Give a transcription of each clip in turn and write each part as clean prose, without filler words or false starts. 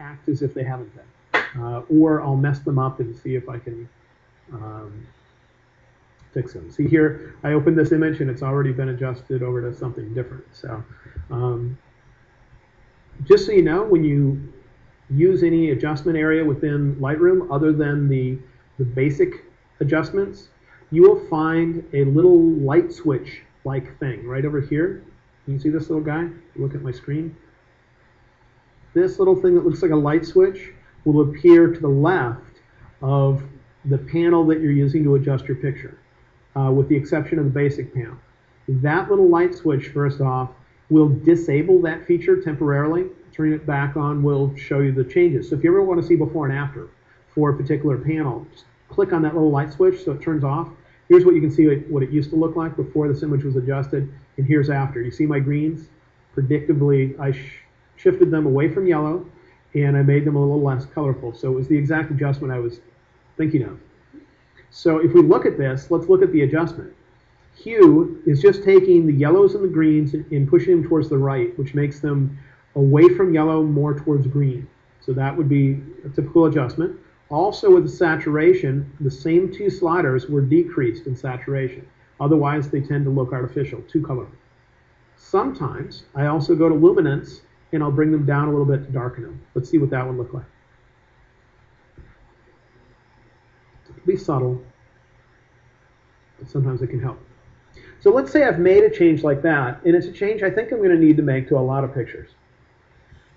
act as if they haven't been. Or I'll mess them up and see if I can fix them. See here, I opened this image and it's already been adjusted over to something different. So just so you know, when you use any adjustment area within Lightroom other than the basic adjustments, you will find a little light switch like thing right over here. Can you see this little guy? Look at my screen. This little thing that looks like a light switch will appear to the left of the panel that you're using to adjust your picture, with the exception of the basic panel. That little light switch, first off, will disable that feature temporarily. Turning it back on will show you the changes. So if you ever want to see before and after for a particular panel, just click on that little light switch so it turns off. Here's what you can see what it used to look like before this image was adjusted, and here's after. You see my greens? Predictably, I shifted them away from yellow, and I made them a little less colorful. So it was the exact adjustment I was thinking of. So if we look at this, let's look at the adjustment. Hue is just taking the yellows and the greens and pushing them towards the right, which makes them away from yellow, more towards green. So that would be a typical adjustment. Also with the saturation, the same two sliders were decreased in saturation. Otherwise, they tend to look artificial, too colorful. Sometimes I also go to luminance and I'll bring them down a little bit to darken them. Let's see what that would look like. It'll be subtle, but sometimes it can help. So let's say I've made a change like that, and it's a change I think I'm going to need to make to a lot of pictures.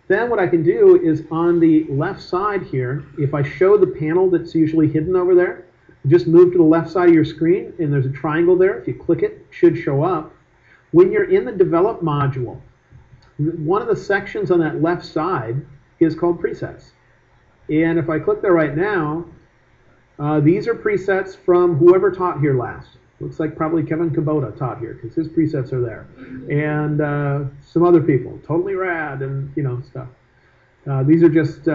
Then what I can do is on the left side here, if I show the panel that's usually hidden over there, just move to the left side of your screen, and there's a triangle there. If you click it, it should show up. When you're in the Develop module, one of the sections on that left side is called Presets. And if I click there right now, these are presets from whoever taught here last. Looks like probably Kevin Kubota taught here because his presets are there. And some other people, totally rad and stuff. These are just,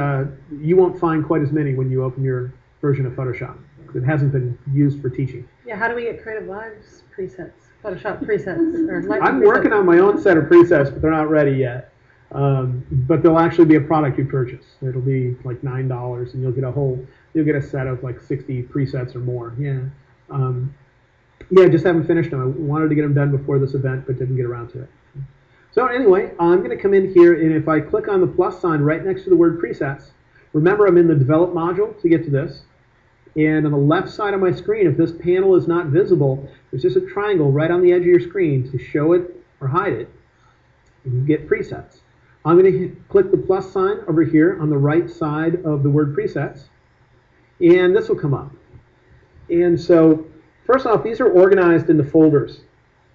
you won't find quite as many when you open your version of Photoshop. It hasn't been used for teaching. Yeah, how do we get Creative Live's presets? Photoshop presets? Or Lightroom I'm presets? working on my own set of presets, but they're not ready yet. But they'll actually be a product you purchase. It'll be like $9 and you'll get a set of like 60 presets or more. Yeah. Yeah, just haven't finished them. I wanted to get them done before this event, but didn't get around to it. So anyway, I'm going to come in here, and if I click on the plus sign right next to the word presets, remember I'm in the Develop module to get to this. And on the left side of my screen, if this panel is not visible, there's just a triangle right on the edge of your screen to show it or hide it. And you get presets. I'm going to click the plus sign over here on the right side of the word presets, and this will come up. And so first off, these are organized into folders,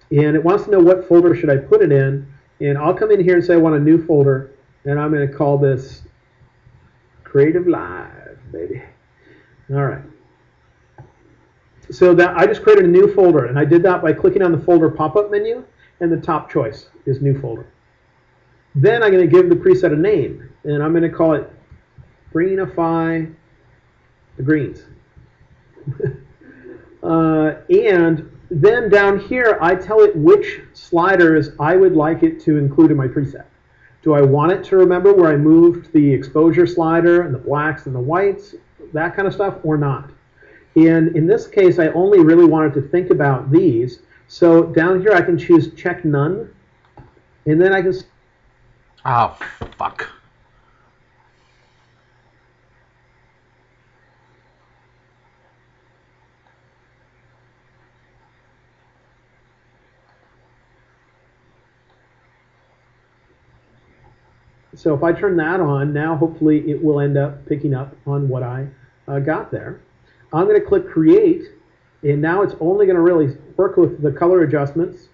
and it wants to know what folder should I put it in, and I'll come in here and say I want a new folder, and I'm going to call this Creative Live, baby. All right. So that I just created a new folder, and I did that by clicking on the folder pop-up menu, and the top choice is New Folder. Then I'm going to give the preset a name, and I'm going to call it Greenify the Greens. And then down here, I tell it which sliders I would like it to include in my preset. Do I want it to remember where I moved the exposure slider and the blacks and the whites, that kind of stuff, or not? And in this case, I only really wanted to think about these. So down here, I can choose Check None, and then I can... Oh, fuck. So if I turn that on, now hopefully it will end up picking up on what I got there. I'm going to click Create, and now it's only going to really work with the color adjustments.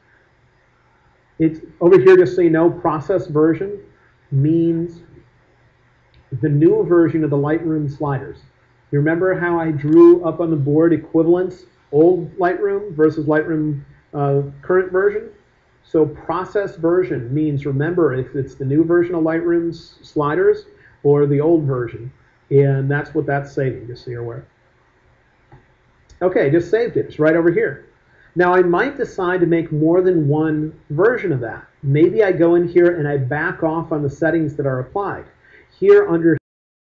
It's over here, just so you know, process version means the new version of the Lightroom sliders. You remember how I drew up on the board equivalents, old Lightroom versus Lightroom current version? So process version means, remember, if it's the new version of Lightroom's sliders or the old version. And that's what that's saving, just so you're aware. Okay, just saved it. It's right over here. Now I might decide to make more than one version of that. Maybe I go in here and I back off on the settings that are applied. Here under